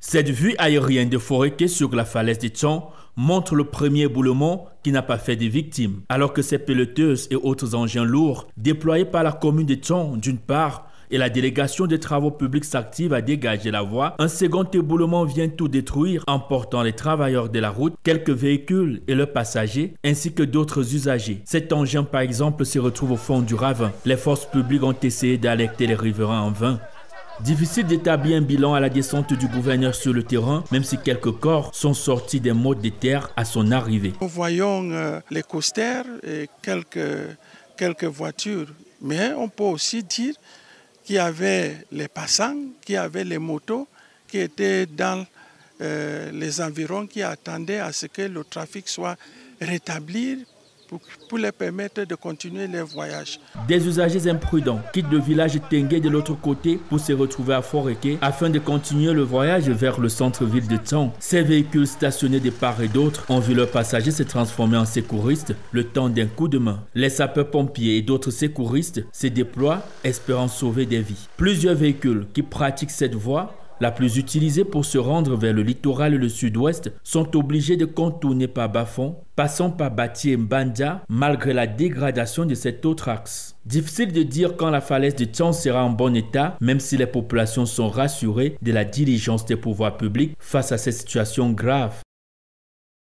Cette vue aérienne de Foréké sur la falaise de Tchon montre le premier éboulement qui n'a pas fait de victimes. Alors que ces pelleteuses et autres engins lourds déployés par la commune de Tchon d'une part et la délégation des travaux publics s'active à dégager la voie, un second éboulement vient tout détruire, emportant les travailleurs de la route, quelques véhicules et leurs passagers, ainsi que d'autres usagers. Cet engin, par exemple, se retrouve au fond du ravin. Les forces publiques ont essayé d'alerter les riverains en vain. Difficile d'établir un bilan à la descente du gouverneur sur le terrain, même si quelques corps sont sortis des mottes de terre à son arrivée. Nous voyons les coasters et quelques voitures, mais on peut aussi dire qu'il y avait les passants, qu'il y avait les motos qui étaient dans les environs, qui attendaient à ce que le trafic soit rétabli pour les permettre de continuer leur voyage. Des usagers imprudents quittent le village Tengue de l'autre côté pour se retrouver à Foréké afin de continuer le voyage vers le centre-ville de Tchon. Ces véhicules stationnés de part et d'autre ont vu leurs passagers se transformer en secouristes le temps d'un coup de main. Les sapeurs-pompiers et d'autres secouristes se déploient espérant sauver des vies. Plusieurs véhicules qui pratiquent cette voie, la plus utilisée pour se rendre vers le littoral et le sud-ouest, sont obligés de contourner par bas-fond, passant par Bati et Mbanda, malgré la dégradation de cet autre axe. Difficile de dire quand la falaise de Tchon sera en bon état, même si les populations sont rassurées de la diligence des pouvoirs publics face à cette situation grave.